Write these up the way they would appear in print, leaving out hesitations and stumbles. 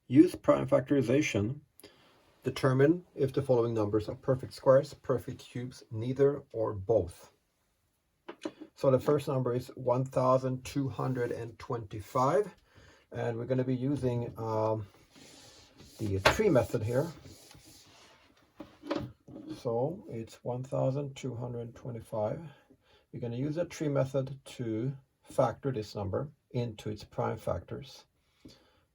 Use prime factorization. Determine if the following numbers are perfect squares, perfect cubes, neither or both. So the first number is 1225, and we're going to be using the tree method here. So it's 1225. We're going to use the tree method to factor this number into its prime factors.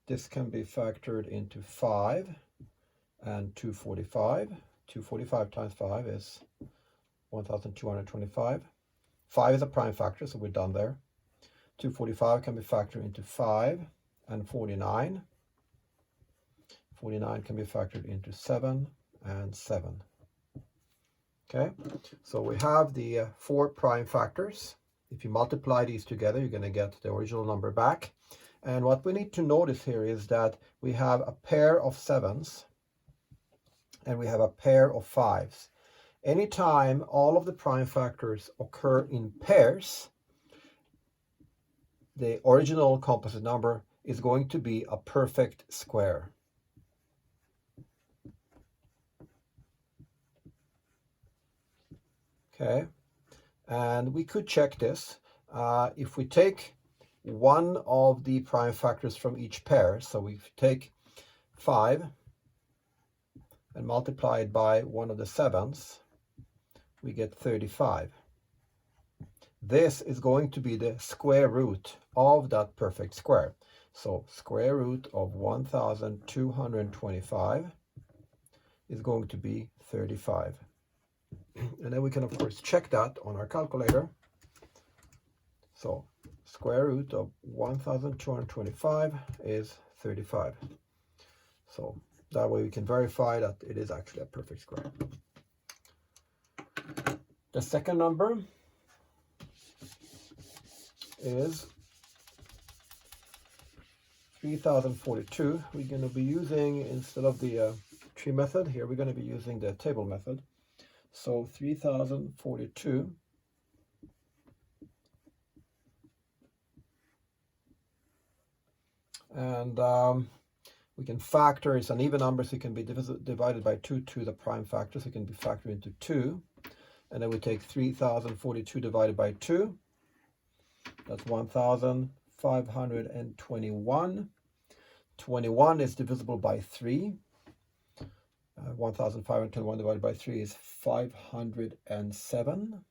This can be factored into 5 and 245. 245 times 5 is 1225. 5 is a prime factor, so we're done there. 245 can be factored into 5 and 49. 49 can be factored into 7 and 7. Okay, so we have the 4 prime factors. If you multiply these together, you're going to get the original number back. And what we need to notice here is that we have a pair of 7s and we have a pair of 5s. Anytime all of the prime factors occur in pairs, the original composite number is going to be a perfect square. Okay, and we could check this. If we take one of the prime factors from each pair, so we take 5 and multiply it by one of the 7s, we get 35. This is going to be the square root of that perfect square. So square root of 1225 is going to be 35. And then we can, of course, check that on our calculator. So square root of 1225 is 35. So that way we can verify that it is actually a perfect square. The second number is 3042. We're going to be using, instead of the tree method, here we're going to be using the table method. So 3042 and we can factor. It's an even number, so it can be divided by 2 to the prime factor, so it can be factored into 2. And then we take 3042 divided by 2. That's 1521. 21 is divisible by 3. 1521 divided by 3 is 507.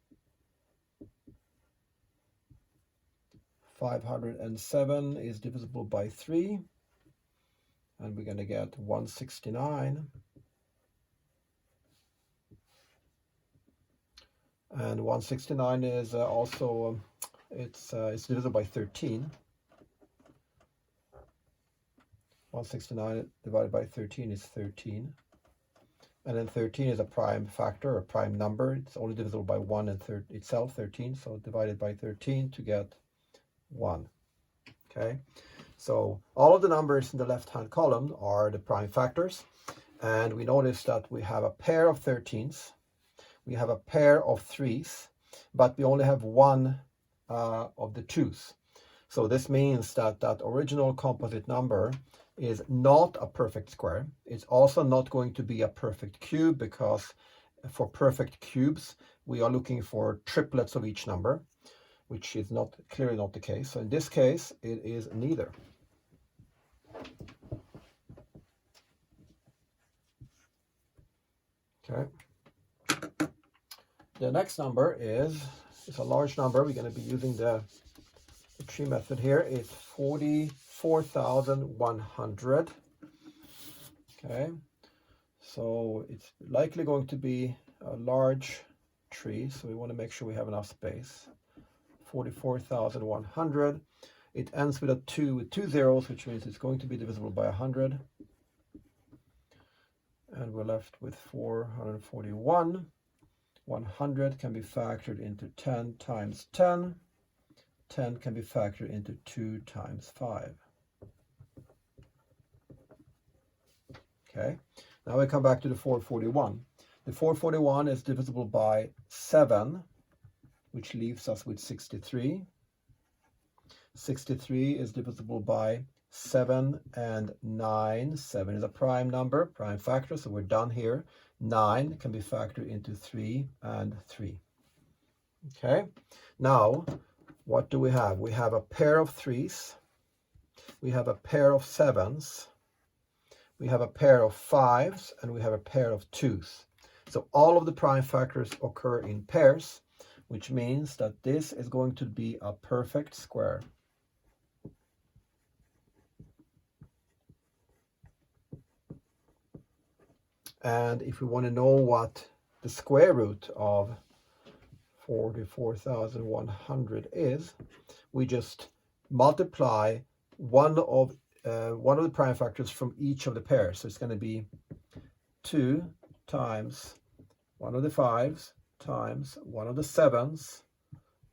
507 is divisible by 3. And we're going to get 169. And 169 is also, it's divisible by 13. 169 divided by 13 is 13. And then 13 is a prime factor, a prime number. It's only divisible by 1 and itself, 13. So divided by 13 to get 1. Okay, so all of the numbers in the left-hand column are the prime factors. And we notice that we have a pair of 13s. We have a pair of 3s, but we only have one of the 2s. So this means that that original composite number is not a perfect square. It's also not going to be a perfect cube, because for perfect cubes, we are looking for triplets of each number, which is clearly not the case. So in this case, it is neither. Okay. The next number is a large number. We're going to be using the tree method here. It's 44,100. Okay, so it's likely going to be a large tree, so we want to make sure we have enough space. 44,100. It ends with a 2 with 2 zeros, which means it's going to be divisible by 100. And we're left with 441. 100 can be factored into 10 times 10. 10 can be factored into 2 times 5. Okay, now we come back to the 441. The 441 is divisible by 7, which leaves us with 63. 63 is divisible by 7 and 9. 7 is a prime number, prime factor, so we're done here. 9 can be factored into 3 and 3. Okay, now what do we have? We have a pair of 3s, we have a pair of 7s, we have a pair of 5s, and we have a pair of 2s. So all of the prime factors occur in pairs, which means that this is going to be a perfect square. And if we want to know what the square root of 44,100 is, we just multiply one of the prime factors from each of the pairs. So it's going to be 2 times one of the 5s times one of the 7s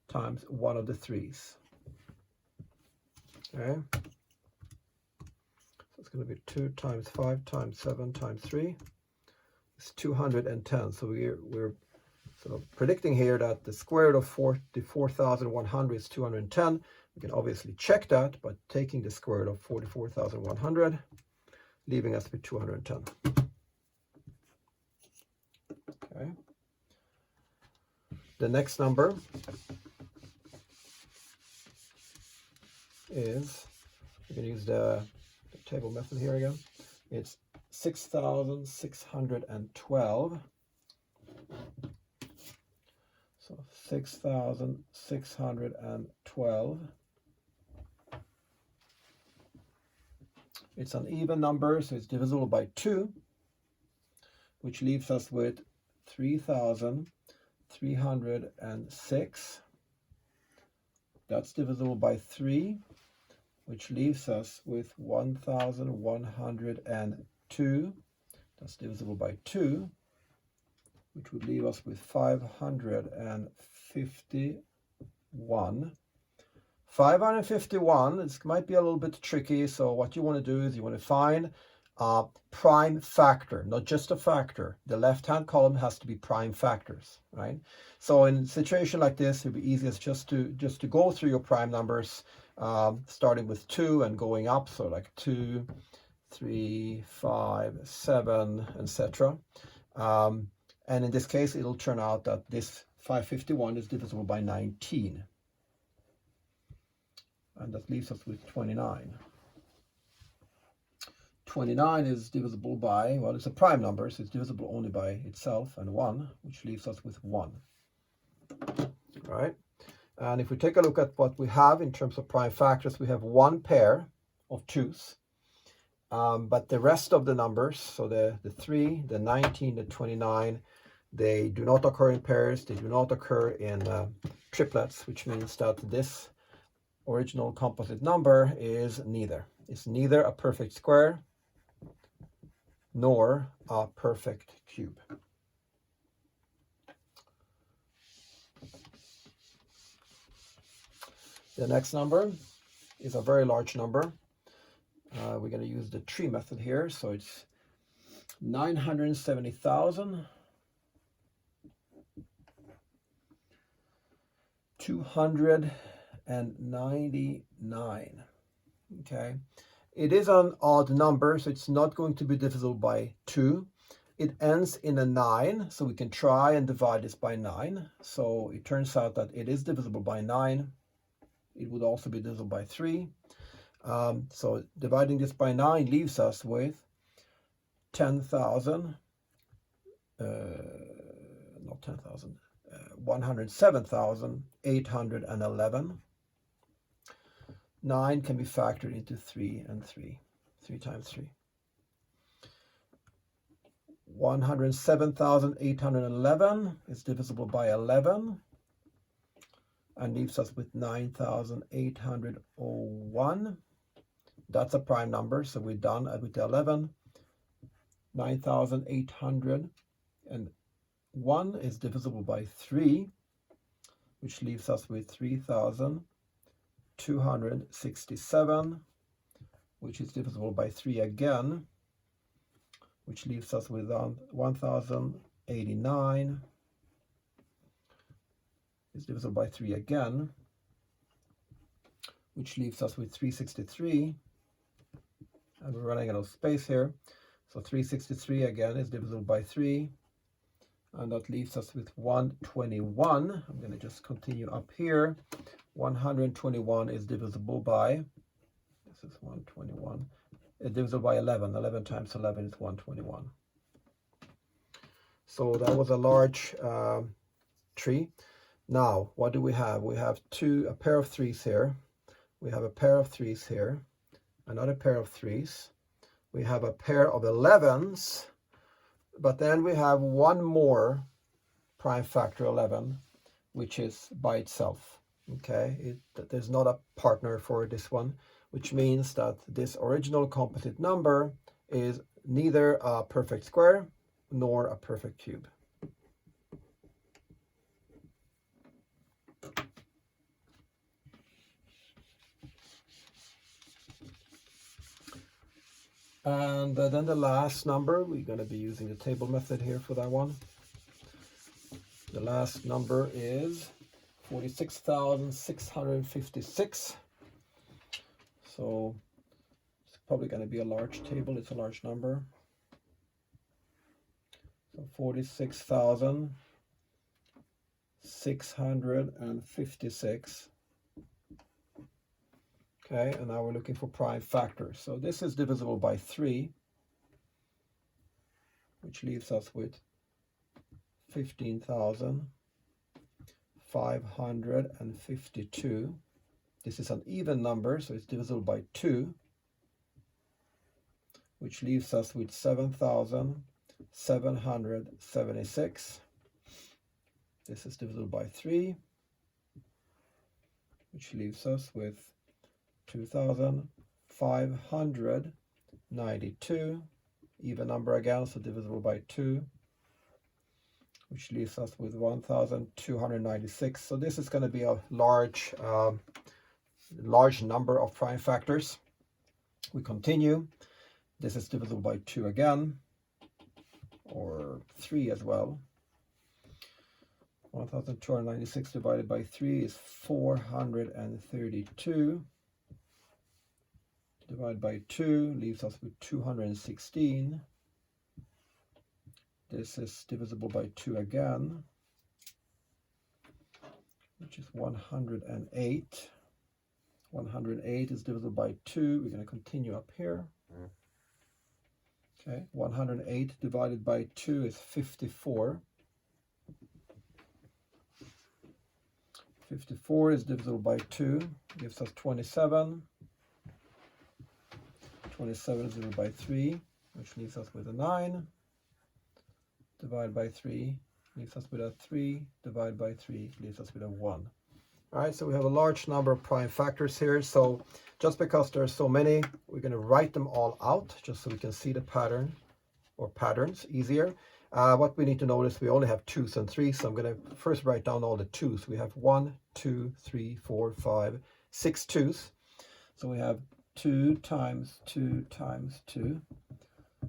times one of the 3s. Okay, so it's going to be 2 times 5 times 7 times 3 is 210. So we're sort of predicting here that the square root of 44,100 is 210. We can obviously check that by taking the square root of 44,100, leaving us with 210. Okay. The next number is, we're going to use the table method here again. It's 6,612. So 6,612. It's an even number, so it's divisible by 2, which leaves us with 3,306. That's divisible by 3, which leaves us with 1,102. That's divisible by 2, which would leave us with 551. 551, this might be a little bit tricky, so what you want to do is you want to find a prime factor, not just a factor. The left-hand column has to be prime factors, right? So in a situation like this, it would be easiest just to go through your prime numbers, starting with 2 and going up, so like 2, 3, 5, 7, etc. And in this case, it'll turn out that this 551 is divisible by 19. And that leaves us with 29. 29 is divisible by, well, it's a prime number, so it's divisible only by itself and 1, which leaves us with 1. Right? And if we take a look at what we have in terms of prime factors, we have one pair of 2s. But the rest of the numbers, so the 3, the 19, the 29, they do not occur in pairs, they do not occur in triplets, which means that this original composite number is neither. It's neither a perfect square nor a perfect cube. The next number is a very large number. We're going to use the tree method here, so it's 970,299. Okay, it is an odd number, so it's not going to be divisible by 2. It ends in a 9, so we can try and divide this by 9. So it turns out that it is divisible by 9. It would also be divisible by 3. So dividing this by 9 leaves us with 107,811. 9 can be factored into 3 and 3. 3 times 3. 107,811 is divisible by 11 and leaves us with 9,801. That's a prime number, so we're done with the 11. 9,801 is divisible by 3, which leaves us with 3,267, which is divisible by 3 again, which leaves us with 1,089, is divisible by 3 again, which leaves us with 363, and we're running out of space here. So 363 again is divisible by 3, and that leaves us with 121. I'm going to just continue up here. 121 is divisible by, this is 121, it's divisible by 11. 11 times 11 is 121. So that was a large tree. Now, what do we have? We have a pair of 3s here. We have a pair of 3s here, another pair of 3s. We have a pair of 11s, but then we have one more prime factor 11, which is by itself. Okay, there's not a partner for this one, which means that this original composite number is neither a perfect square nor a perfect cube. And then the last number, we're going to be using the table method here for that one. The last number is 46,656. So it's probably going to be a large table. It's a large number. So 46,656. Okay, and now we're looking for prime factors. So this is divisible by 3, which leaves us with 15,552. This is an even number, so it's divisible by 2, which leaves us with 7,776. This is divisible by 3, which leaves us with 2,592, even number again, so divisible by 2, which leaves us with 1,296. So this is going to be a large number of prime factors. We continue. This is divisible by 2 again, or 3 as well. 1,296 divided by 3 is 432. Divided by 2 leaves us with 216. This is divisible by 2 again, which is 108. 108 is divisible by 2. We're going to continue up here. Okay, 108 divided by 2 is 54. 54 is divisible by 2, gives us 27. 27 is divisible by 3, which leaves us with a 9. Divided by 3 leaves us with a 3. Divided by 3 leaves us with a 1. All right, so we have a large number of prime factors here. So just because there are so many, we're going to write them all out just so we can see the pattern or patterns easier. What we need to notice, we only have 2s and 3s. So I'm going to first write down all the 2s. We have 1, 2, 3, 4, 5, 6 2s. So we have 2 times 2 times 2,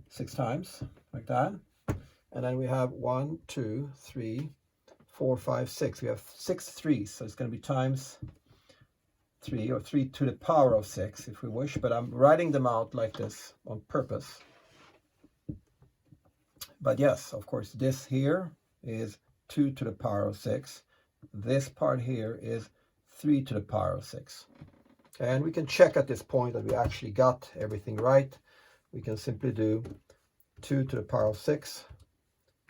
6 times, like that. And then we have 1, 2, 3, 4, 5, 6. We have 6 3s, so it's going to be times 3, or 3 to the power of 6 if we wish, but I'm writing them out like this on purpose. But yes, of course, this here is 2 to the power of 6. This part here is 3 to the power of 6. And we can check at this point that we actually got everything right. We can simply do 2 to the power of 6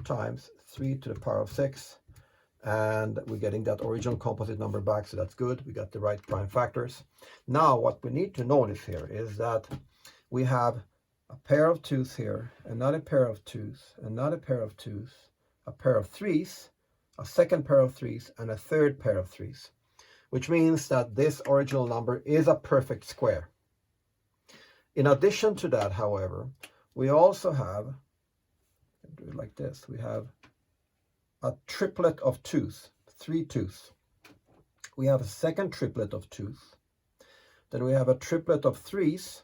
times 3 to the power of 6. And we're getting that original composite number back, so that's good. We got the right prime factors. Now, what we need to notice here is that we have a pair of 2s here, another pair of 2s, another pair of 2s, a pair of 3s, a second pair of 3s, and a third pair of 3s, which means that this original number is a perfect square. In addition to that, however, we also have, do it like this, we have a triplet of 2s, 3 2s. We have a second triplet of 2s. Then we have a triplet of 3s,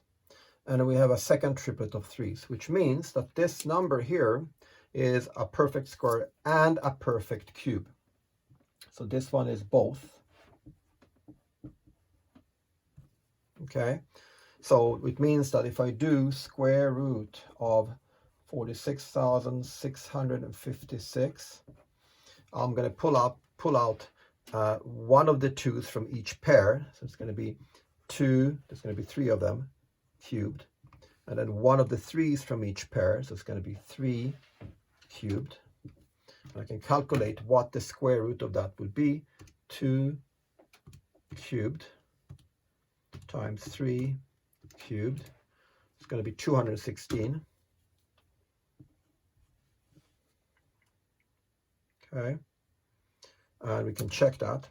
and we have a second triplet of 3s, which means that this number here is a perfect square and a perfect cube. So this one is both. Okay, So it means that if I do square root of 46,656, I'm going to pull out one of the 2's from each pair. So it's going to be 2, there's going to be 3 of them cubed. And then one of the 3's from each pair. So it's going to be 3 cubed. And I can calculate what the square root of that would be. 2 cubed times 3 cubed. It's going to be 216. Okay. And we can check that.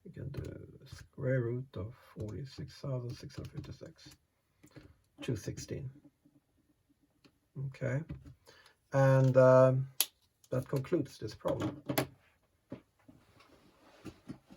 We can do square root of 46,656. 216. Okay. And that concludes this problem.